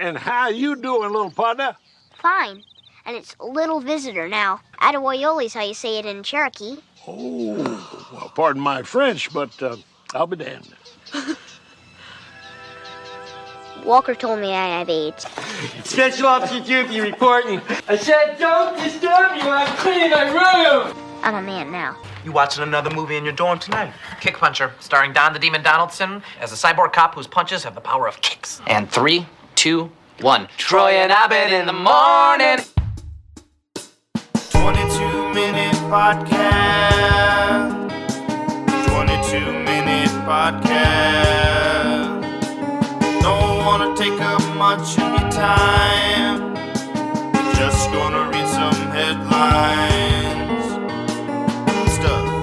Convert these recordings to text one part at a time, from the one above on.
And how you doing, little partner? Fine. And it's Little Visitor now. Atawoyoli's how you say it in Cherokee. Oh, well, pardon my French, but I'll be damned. Walker told me I have AIDS. Special Officer Doopy reporting. I said don't disturb you, I'm cleaning my room! I'm a man now. You watching another movie in your dorm tonight? Kick Puncher, starring Don the Demon Donaldson as a cyborg cop whose punches have the power of kicks. And 3, 2, 1. Troy and Abed in the morning. 22-minute podcast. 22-minute podcast. Don't wanna take up much of your time. Just gonna read some headlines. Stuff.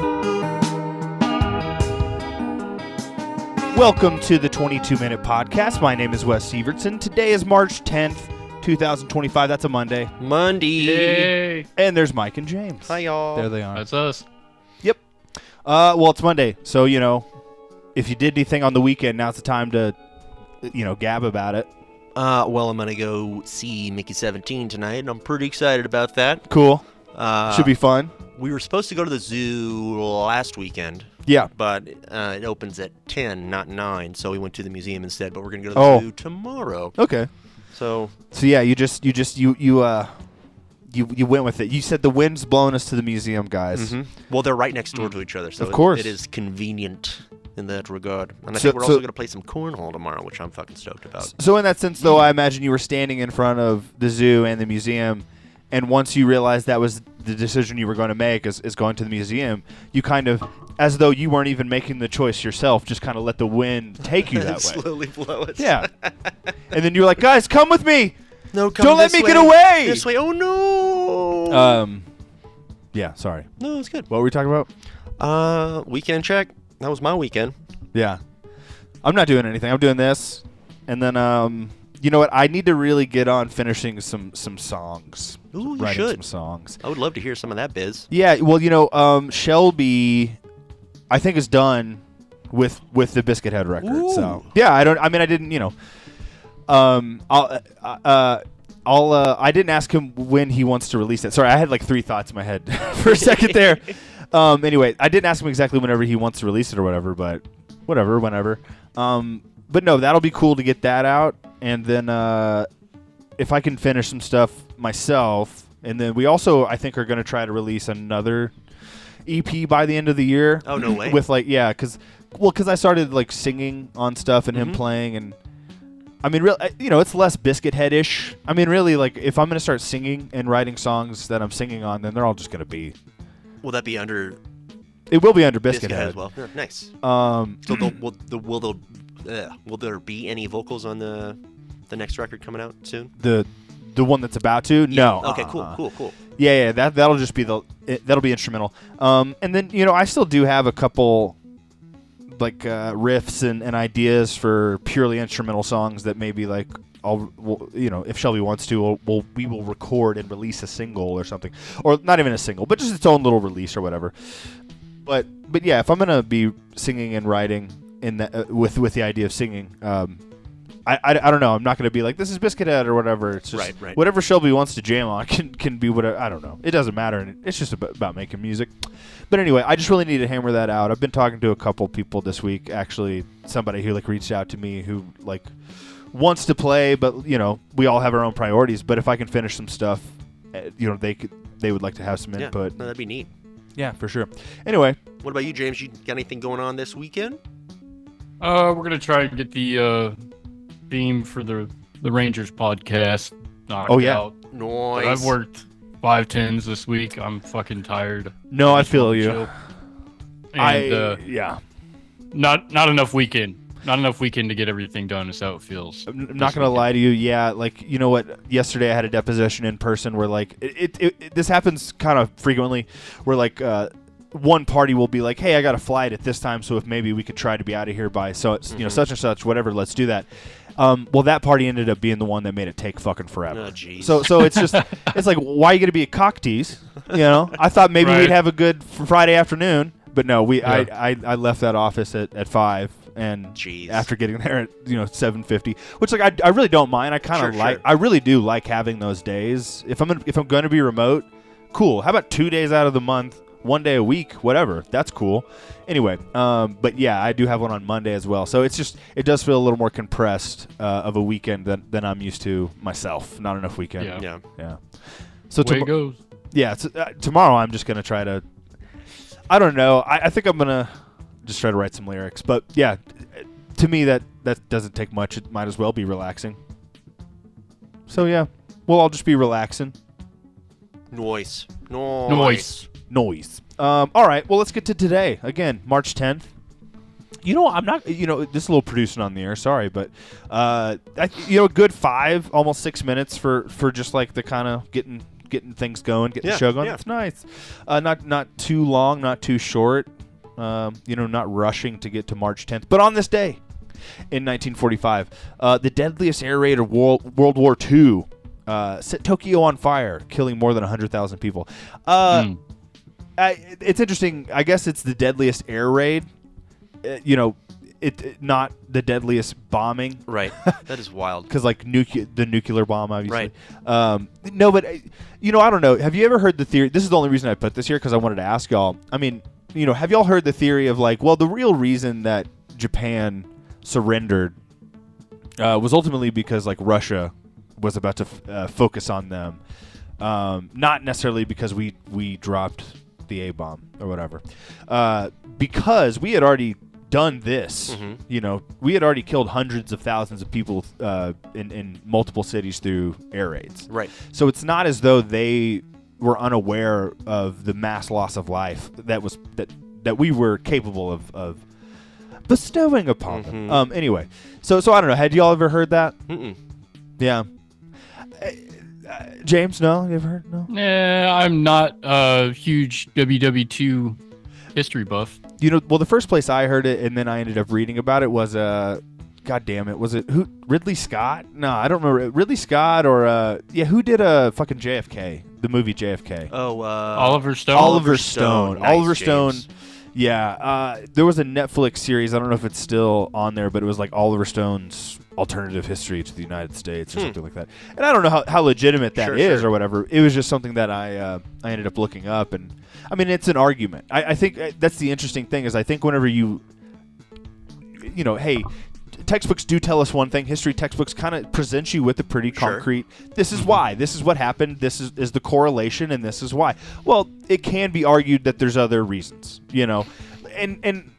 Welcome to the 22-minute podcast. My name is Wes Severtson. Today is March 10th, 2025. That's a Monday. Yay. And there's Mike and James. Hi, y'all. There they are. That's us. Yep. Well, it's Monday, so, if you did anything on the weekend, now's the time to, gab about it. Well, I'm going to go see Mickey 17 tonight, and I'm pretty excited about that. Cool. Should be fun. We were supposed to go to the zoo last weekend. Yeah. But it opens at 10, not 9, so we went to the museum instead, but we're going to go to the zoo tomorrow. Okay. So yeah, you went with it. You said the wind's blowing us to the museum, guys. Mm-hmm. Well, they're right next door to each other, so of course. It is convenient in that regard. And I think we're also going to play some cornhole tomorrow, which I'm fucking stoked about. So in that sense, though, I imagine you were standing in front of the zoo and the museum, and once you realized that was the decision you were going to make is going to the museum, you kind of, as though you weren't even making the choice yourself, just kind of let the wind take you that way. Slowly blow it. Yeah. And then you're like, guys, come with me. No, come Don't let me way. get away. This way. Oh, no. Yeah, sorry. No, it's good. What were we talking about? Weekend check. That was my weekend. Yeah. I'm not doing anything. I'm doing this. And then, you know what? I need to really get on finishing some songs. Ooh, you writing should. some songs. I would love to hear some of that biz. Yeah, well, Shelby, I think, is done with the Biscuit Head record. Ooh. So yeah, I didn't, I didn't ask him when he wants to release it. Sorry, I had like 3 thoughts in my head for a second there. Anyway, I didn't ask him exactly whenever he wants to release it or whatever, but whenever. But no, that'll be cool to get that out, and then if I can finish some stuff myself, and then we also, I think, are going to try to release another EP by the end of the year. Oh, no way. With because I started like singing on stuff and him playing, and I mean, it's less Biscuit Head-ish. I mean, really, like if I'm going to start singing and writing songs that I'm singing on, then they're all just going to be. Will that be under? It will be under Biscuit Head as well. Yeah, nice. So will there be any vocals on the next record coming out soon? The one that's about to? Yeah. No. Okay, cool. Yeah, that'll just be that'll be instrumental. And then I still do have a couple like riffs and ideas for purely instrumental songs that maybe like if Shelby wants to, we will record and release a single or something, or not even a single, but just its own little release or whatever. But yeah, if I'm gonna be singing and writing in that with the idea of singing, I don't know. I'm not gonna be like, this is Biscuit Head or whatever. It's just right. Whatever Shelby wants to jam on can be whatever. I don't know. It doesn't matter. It's just about making music. But anyway, I just really need to hammer that out. I've been talking to a couple people this week. Actually, somebody who reached out to me who wants to play, but we all have our own priorities. But if I can finish some stuff, they would like to have some input. Yeah, that'd be neat. Yeah, for sure. Anyway, what about you, James? You got anything going on this weekend? We're gonna try and get the theme for the Rangers podcast knocked out. Nice. But I've worked 5/10s this week. I'm fucking tired. No, I feel you. And not enough weekend. Not enough weekend to get everything done is how it feels. I'm not going to lie to you. Yeah, you know what? Yesterday I had a deposition in person where this happens kind of frequently where one party will be like, hey, I got a flight at this time, so if maybe we could try to be out of here by such and such, whatever, let's do that. Well, that party ended up being the one that made it take fucking forever. Oh, jeez. So it's just, it's like, why are you going to be a cock tease? I thought maybe we'd have a good Friday afternoon. But no, I left that office at 5 and Jeez. after getting there at 7:50, which like I really don't mind. I kind of like I really do like having those days. If I'm going to be remote, cool. How about 2 days out of the month, 1 day a week, whatever. That's cool. Anyway, but yeah, I do have one on Monday as well. So it does feel a little more compressed of a weekend than I'm used to myself. Not enough weekend. Yeah. So Way it goes. Yeah, tomorrow I'm just gonna try to. I don't know. I think I'm gonna just try to write some lyrics. But yeah, to me that doesn't take much. It might as well be relaxing. So yeah, well I'll just be relaxing. Noise. All right. Well, let's get to today. Again, March 10th. I'm not. This is a little producing on the air. Sorry, but a good 5, almost 6 minutes for just like the kind of getting things going, getting the show going. Yeah. It's nice. Not too long, not too short. Not rushing to get to March 10th. But on this day, in 1945, the deadliest air raid of World War II set Tokyo on fire, killing more than 100,000 people. It's interesting. I guess it's the deadliest air raid. It not the deadliest bombing. Right. That is wild. Because like the nuclear bomb, obviously. Right. No, but I don't know. Have you ever heard the theory? This is the only reason I put this here because I wanted to ask y'all. I mean, have y'all heard the theory of like, well, the real reason that Japan surrendered was ultimately because like Russia was about to focus on them, not necessarily because we dropped the A-bomb or whatever, because we had already done this. We had already killed hundreds of thousands of people in multiple cities through air raids. Right. So it's not as though they were unaware of the mass loss of life that we were capable of bestowing upon them. Anyway, so I don't know. Had y'all ever heard that? Mm-mm. Yeah. James, no? You ever heard? No? Yeah, I'm not a huge WW2 history buff. Well, the first place I heard it, and then I ended up reading about it, was God damn it, was it Ridley Scott? No, I don't remember. Ridley Scott or who did fucking JFK? The movie JFK. Oh, Oliver Stone. Oliver Stone. Nice, Oliver James. Stone. Yeah, there was a Netflix series. I don't know if it's still on there, but it was like Oliver Stone's alternative history to the United States or something like that. And I don't know how legitimate that is or whatever. It was just something that I ended up looking up, and I mean it's an argument. I think that's the interesting thing is I think whenever hey, textbooks do tell us one thing. History textbooks kind of present you with a pretty concrete. This is why. This is what happened. This is the correlation, and this is why. Well, it can be argued that there's other reasons, and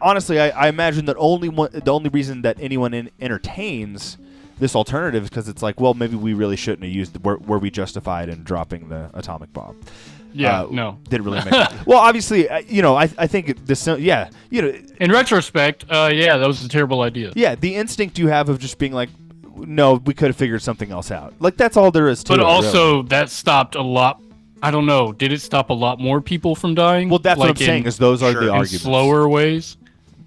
honestly, I imagine that the only reason that anyone entertains this alternative is because it's like, well, maybe we really shouldn't have used were we justified in dropping the atomic bomb. Yeah, no. Didn't really make it. Well, obviously, I think this, in retrospect, that was a terrible idea. Yeah, the instinct you have of just being like, no, we could have figured something else out. Like, that's all there is to it. But also, really. that stopped a lot. I don't know. Did it stop a lot more people from dying? Well, that's what I'm saying, is those are the arguments. In slower ways?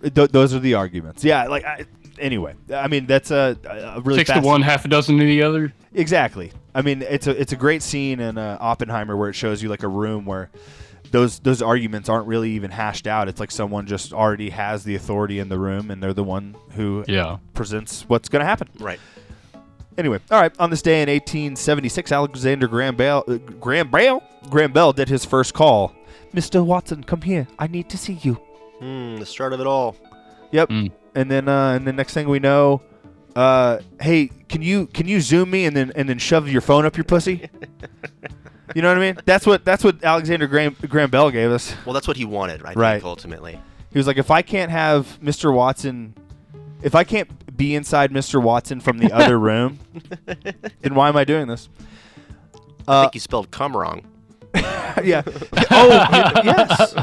Those are the arguments. Yeah, anyway, I mean, that's a really 6 to 1, half a dozen to the other. Exactly. I mean, it's a great scene in Oppenheimer where it shows you like a room where those arguments aren't really even hashed out. It's like someone just already has the authority in the room, and they're the one who presents what's going to happen. Right. Anyway, all right. On this day in 1876, Alexander Graham Bell did his first call. Mr. Watson, come here. I need to see you. The start of it all. Yep. And then next thing we know, hey, can you zoom me and then shove your phone up your pussy? You know what I mean? That's what Alexander Graham Bell gave us. Well, that's what he wanted, I think, ultimately. He was like, if I can't have Mr. Watson, if I can't be inside Mr. Watson from the other room, then why am I doing this? I think you spelled cum wrong. Yeah. Oh, yes.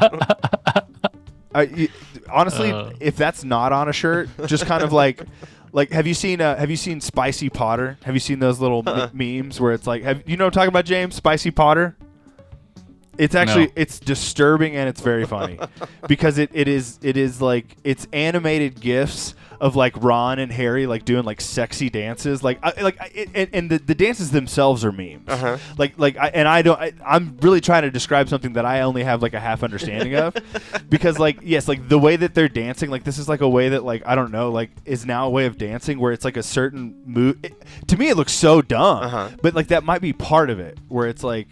Honestly, if that's not on a shirt, just kind of like have you seen Spicy Potter? Have you seen those little memes where it's like, you know what I'm talking about, James? Spicy Potter? It's actually No. it's disturbing and it's very funny because it is like it's animated GIFs of like Ron and Harry like doing like sexy dances and the dances themselves are memes. I'm really trying to describe something that I only have like a half understanding of because like yes like the way that they're dancing like this is like a way that like I don't know like is now a way of dancing where it's like a certain move. To me it looks so dumb, but like that might be part of it where it's like.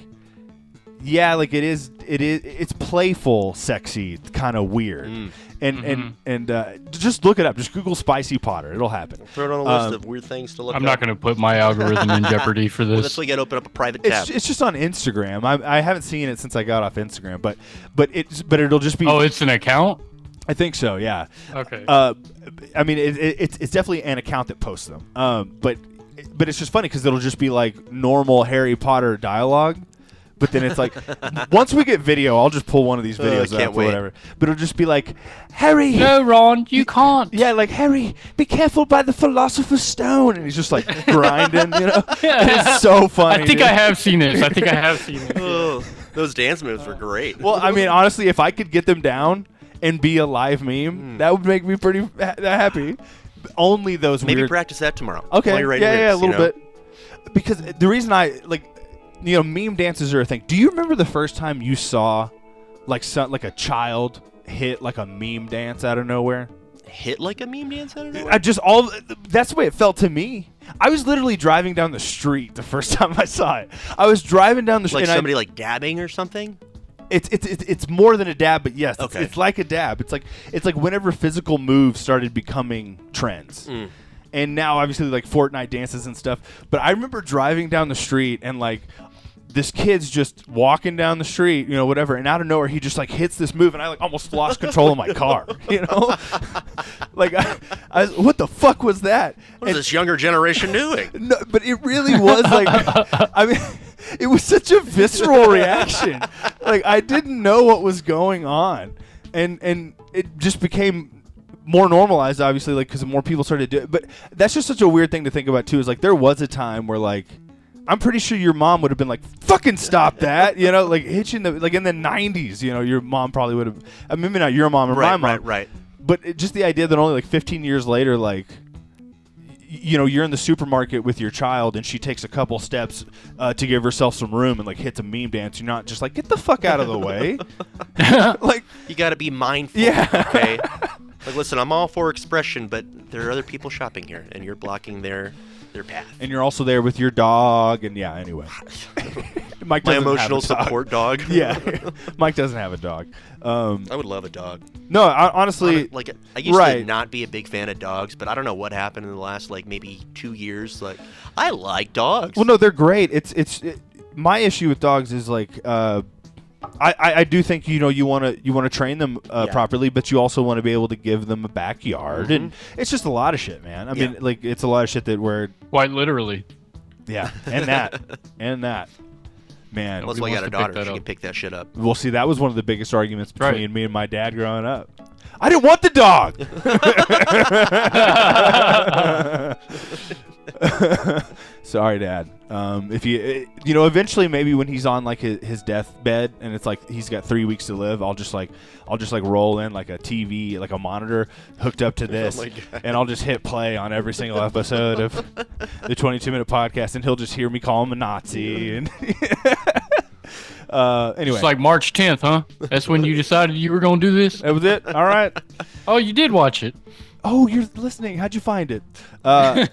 Yeah, like it's playful, sexy, kind of weird, and just look it up. Just Google Spicy Potter; it'll happen. Throw it on a list of weird things to look. I'm not going to put my algorithm in jeopardy for this. Well, that's why you got to open up a private tab. It's just on Instagram. I haven't seen it since I got off Instagram, but it'll just be. Oh, it's an account. I think so. Yeah. Okay. I mean, it's definitely an account that posts them. But it's just funny because it'll just be like normal Harry Potter dialogue. But then it's like, once we get video, I'll just pull one of these videos up or whatever. But it'll just be like, Harry. No, Ron, you can't. Yeah, like, Harry, be careful by the Philosopher's Stone. And he's just like grinding, you know? It's so funny. I think I have seen this. Oh, those dance moves were great. Well, I mean, honestly, if I could get them down and be a live meme, that would make me pretty happy. Only those Maybe weird. practice that tomorrow. Okay. While you're writing Yeah, lyrics, a little bit. Because the reason I, like, you know, meme dances are a thing. Do you remember the first time you saw, like a child hit like a meme dance out of nowhere? Hit like a meme dance out of nowhere? That's the way it felt to me. I was literally driving down the street the first time I saw it. I was driving down the street. Like somebody like dabbing or something? It's more than a dab, but yes, okay. it's like a dab. It's like whenever physical moves started becoming trends. And now obviously like Fortnite dances and stuff. But I remember driving down the street and like this kid's just walking down the street, you know, whatever, and out of nowhere he just like hits this move and I like almost lost control of my car, you know? Like I what the fuck was that? What is this younger generation doing? No, but it really was like I mean it was such a visceral reaction. Like I didn't know what was going on. And it just became more normalized, obviously, like because more people started to do it. But that's just such a weird thing to think about too. Is like there was a time where like I'm pretty sure your mom would have been like, "Fucking stop that," you know, like hitching the like in the '90s. You know, your mom probably would have. I mean, maybe not your mom or my mom, right. But just the idea that only like 15 years later, like you know, you're in the supermarket with your child and she takes a couple steps to give herself some room and like hits a meme dance. You're not just like, get the fuck out of the way. Like you got to be mindful. Yeah. Okay. Like, listen, I'm all for expression, but there are other people shopping here, and you're blocking their path. And you're also there with your dog, and yeah. Anyway, Mike my doesn't emotional have a dog. support dog. Yeah, Mike doesn't have a dog. I would love a dog. No, honestly, like I used to not be a big fan of dogs, but I don't know what happened in the last like maybe 2 years. Like I like dogs. Well, no, they're great. My issue with dogs is like. I do think you want to train them properly, but you also want to be able to give them a backyard, and it's just a lot of shit, man. I mean, like it's a lot of shit that we're quite literally. Yeah, and that, man. That's why I got a daughter. She can pick that shit up. Well, see, that was one of the biggest arguments between me and my dad growing up. I didn't want the dog. Sorry, Dad. If eventually maybe when he's on like his deathbed and it's like he's got 3 weeks to live, I'll just roll in like a TV, like a monitor hooked up to this, and I'll just hit play on every single episode of the 22-minute podcast, and he'll just hear me call him a Nazi. And anyway, it's like March 10th, huh? That's when you decided you were going to do this? That was it? All right. Oh, you did watch it. Oh, you're listening. How'd you find it? On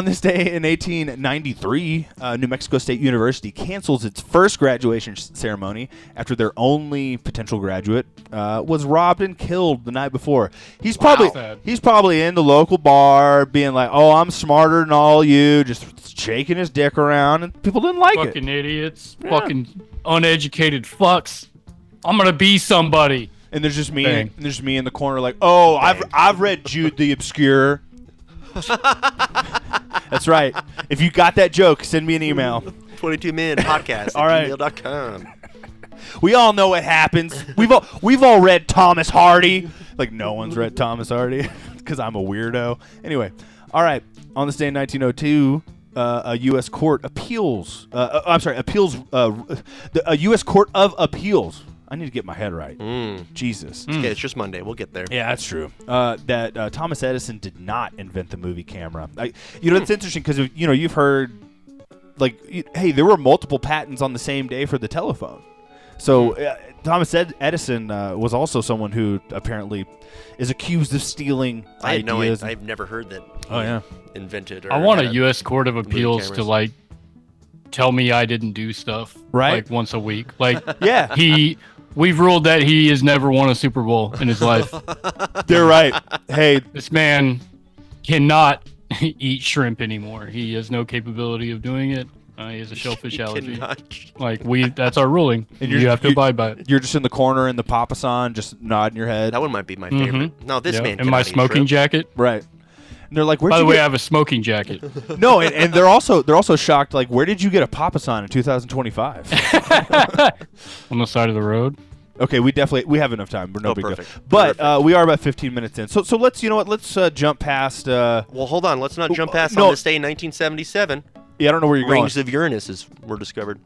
this day in 1893, New Mexico State University cancels its first graduation ceremony after their only potential graduate was robbed and killed the night before. He's probably in the local bar being like, "Oh, I'm smarter than all you," just shaking his dick around, and people didn't like it. Fucking idiots. Yeah. Fucking uneducated fucks. I'm gonna be somebody. And there's just me. And there's me in the corner, like, "Oh, I've read Jude the Obscure." That's right. If you got that joke, send me an email. 22minutepodcast@gmail.com. We all know what happens. We've all read Thomas Hardy. Like no one's read Thomas Hardy because I'm a weirdo. Anyway, all right. On this day in 1902, a U.S. Court appeals. Appeals. A U.S. Court of Appeals. I need to get my head right. Jesus. Okay, it's just Monday. We'll get there. Yeah, that's true. That Thomas Edison did not invent the movie camera. It's interesting because you've heard hey, there were multiple patents on the same day for the telephone. So Thomas Edison was also someone who apparently is accused of stealing ideas. I've never heard that. Oh yeah, invented. Or I want a U.S. Court of Appeals to tell me I didn't do stuff right once a week. Yeah, we've ruled that he has never won a Super Bowl in his life. They're right. Hey, this man cannot eat shrimp anymore. He has no capability of doing it. He has a shellfish allergy. That's our ruling. And you have to abide by it. You're just in the corner in the papasan, just nodding your head. That one might be my favorite. No, this man. In my smoking jacket. Right. And they're like, by the way, I have a smoking jacket. No, and they're also shocked. Like, where did you get a papasan in 2025? On the side of the road. Okay, we have enough time. We're no big perfect. deal. But we are about 15 minutes in. So let's jump past. Well, hold on. Let's not jump past on this day in 1977. Yeah, I don't know where you're going. Rings of Uranus were discovered.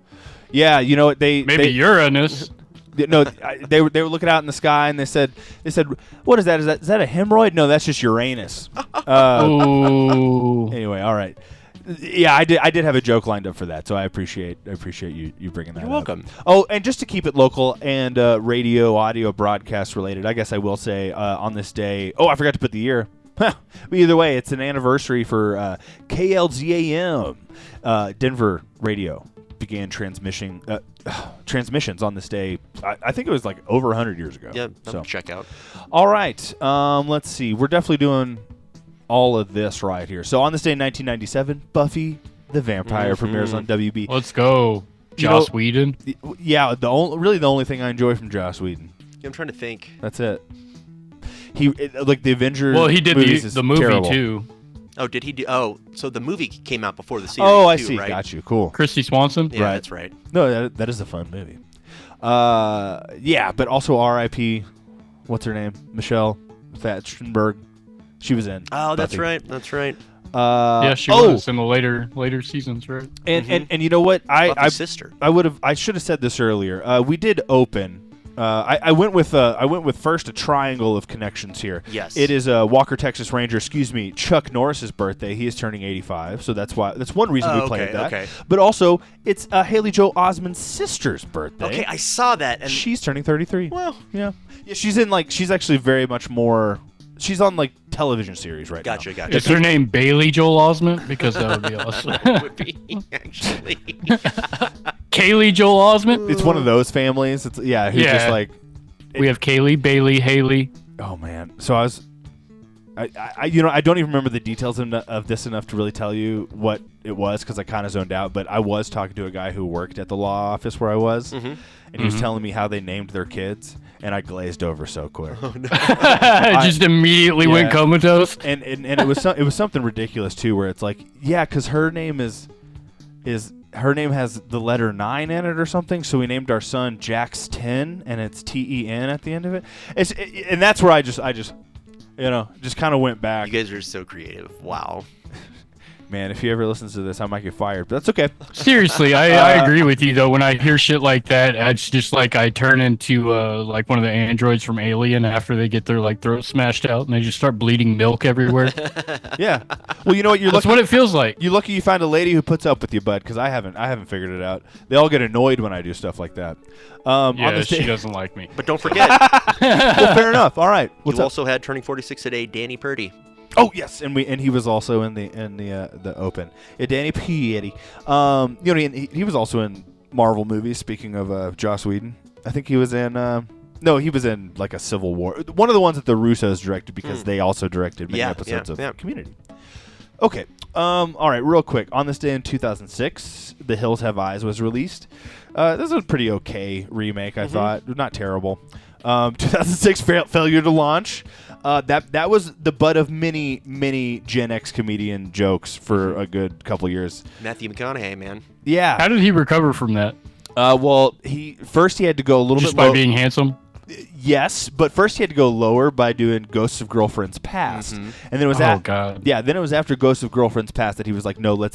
Yeah, maybe Uranus. No, they were looking out in the sky and they said, what is that? Is that a hemorrhoid? No, that's just Uranus. Anyway, all right. Yeah, I did have a joke lined up for that, so I appreciate you bringing that up. You're welcome. Oh, and just to keep it local and radio, audio, broadcast related, I guess I will say on this day. Oh, I forgot to put the year. But either way, it's an anniversary for KLZAM. Denver radio began transmissions on this day. I think it was over 100 years ago. Yeah, check out. All right, let's see. We're definitely doing all of this right here. So on this day in 1997, Buffy the Vampire premieres on WB. Let's go, Joss Whedon. Yeah, the only thing I enjoy from Joss Whedon. Yeah, I'm trying to think. That's it. The Avengers. Well, he did the movie terrible. Too. Oh, did he do? Oh, so the movie came out before the series. Oh, I too, see. Right? Got you. Cool. Christy Swanson. Yeah, that's right. No, that is a fun movie. Yeah, but also R.I.P. What's her name? Michelle Thatchenberg. She was in. Oh, that's Buffy. right. That's right. Yeah, she was in the later seasons, right? And you know what? Buffy's sister. I should have said this earlier. We did open. I went with first a triangle of connections here. Yes. It is Walker Texas Ranger, Chuck Norris's birthday. He is turning 85, so that's one reason we played that. Okay. But also, it's Haley Joel Osment's sister's birthday. Okay, I saw that. And she's turning 33. Well, yeah. She's actually very much more. She's on television series right now. Gotcha. Is her name Bailey Joel Osment? Because that would be awesome. It would be actually. Kaylee Joel Osment. It's one of those families. It's just we have Kaylee, Bailey, Haley. Oh man! So I don't even remember the details of this enough to really tell you what it was because I kind of zoned out. But I was talking to a guy who worked at the law office where I was, and he was telling me how they named their kids, and I glazed over so quick. Oh, no. Just immediately went comatose. And it was something ridiculous too, where it's because her name her name has the letter 9 in it or something, so we named our son Jax 10, and it's TEN at the end of it. And that's where I just kind of went back. You guys are so creative. Wow. Man, if he ever listens to this, I might get fired, but that's okay. Seriously, I agree with you, though. When I hear shit like that, it's just I turn into one of the androids from Alien after they get their throat smashed out and they just start bleeding milk everywhere. Yeah. Well, you know what? That's what it feels like. You're lucky you find a lady who puts up with you, bud, because I haven't figured it out. They all get annoyed when I do stuff like that. She doesn't like me. But don't forget. Well, fair enough. All right. You also had turning 46 today, Danny Purdy. Oh yes, and he was also in the Open. Yeah, Danny Purdy. He was also in Marvel movies. Speaking of Joss Whedon, I think he was in. He was in a Civil War. One of the ones that the Russos directed because they also directed many episodes of Community. Okay. All right. Real quick. On this day in 2006, The Hills Have Eyes was released. This was a pretty okay remake. I thought not terrible. 2006 failure to launch. That was the butt of many Gen X comedian jokes for a good couple years. Matthew McConaughey, man. Yeah. How did he recover from that? Well, he had to go a little just bit by being handsome. Yes, but first he had to go lower by doing Ghosts of Girlfriends Past, and then it was God. yeah, then it was after Ghosts of Girlfriends Past that he was like, no, let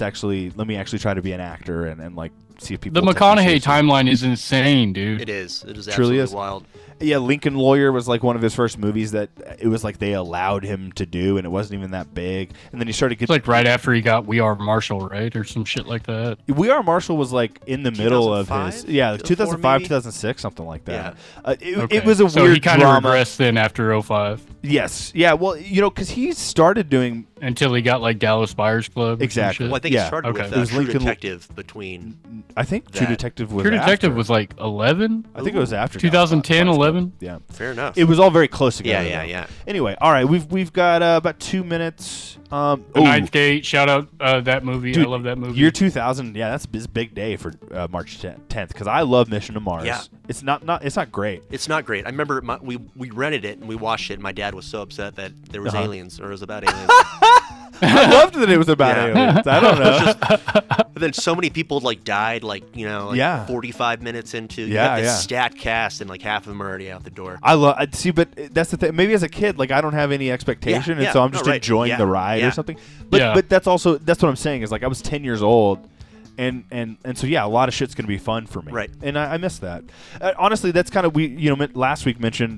me actually try to be an actor and like see if people The will take me McConaughey seriously. timeline is insane, dude. It is. It is Truly absolutely is. wild. Yeah, Lincoln Lawyer was like one of his first movies that it was like they allowed him to do, and it wasn't even that big. And then he started It's getting like right after he got We Are Marshall, right, or some shit like that. We Are Marshall was like in the middle of his 2005? 2005, maybe? 2006, something like that. It Okay. was a so weird he kind of drama. regressed then after 05 Yes, yeah. Well, because he started doing until he got like Dallas Buyers Club. or some Exactly. shit. Well, I think Yeah. it started Okay. with It was True Lincoln- Detective between. I think True That. Detective was True Detective after. was like 11. I think it was after 2010, Dallas Buyers Club. 11? Yeah, Fair enough. it was all very close together. Yeah, though. yeah. Anyway, all right, we've got about 2 minutes. The Ninth Gate. Shout out that movie. Dude, I love that movie. Year 2000. Yeah, that's a big day for March 10th because I love Mission to Mars. Yeah. It's not great. It's not great. I remember we rented it and we watched it. And my dad was so upset that there was aliens or it was about aliens. I loved that it was about Yeah. aliens. I don't know. But then so many people like died, like Yeah. 45 minutes into. You Yeah, have this yeah. stat cast and like half of them are already out the door. I love. See, but that's the thing. Maybe as a kid, like I don't have any expectation, and yeah. so I'm No, just right. enjoying Yeah, the ride yeah. or something. But Yeah. but that's what I'm saying is like I was 10 years old, and so yeah, a lot of shit's gonna be fun for me. Right. And I miss that. Honestly, that's kind of last week mentioned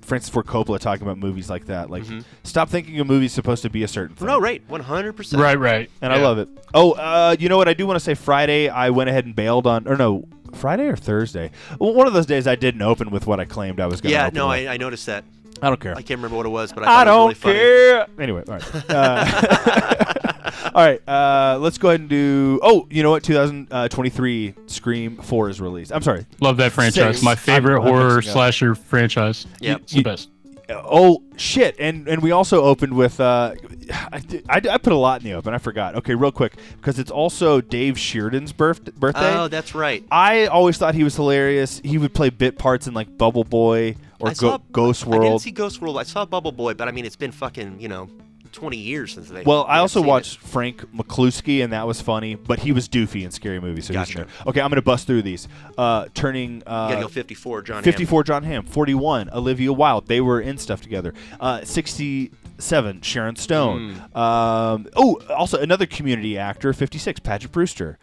Francis Ford Coppola talking about movies like that. Like, stop thinking a movie's supposed to be a certain thing. No, right, 100%. Right. And I love it. Oh, you know what? I do want to say Friday I went ahead and bailed on, or no, Friday or Thursday. Well, one of those days I didn't open with what I claimed I was going to Yeah, open no, with. I noticed that. I don't care. I can't remember what it was, but I I thought it was don't really funny. care. Anyway, all right. All right, let's go ahead and do. Oh, you know what? 2023 Scream 4 is released. I'm sorry. Love that franchise. 6. My favorite I'm horror mixing up. slasher franchise. Yep. It's the best. Oh shit! And we also opened with. I put a lot in the open. I forgot. Okay, real quick, because it's also Dave Sheardon's birthday. Oh, that's right. I always thought he was hilarious. He would play bit parts in like Bubble Boy or Ghost I didn't World. see Ghost World. I saw Bubble Boy, but I mean, it's been fucking 20 years since they. Well, I also seen watched Frank McCluskey, and that was funny, but he was doofy in Scary Movie, so he's Gotcha. in there. Okay, I'm going to bust through these. Turning You gotta go 54, John. 54, John Hamm. 41, Olivia Wilde. They were in stuff together. 67, Sharon Stone. Also another Community actor. 56, Paget Brewster.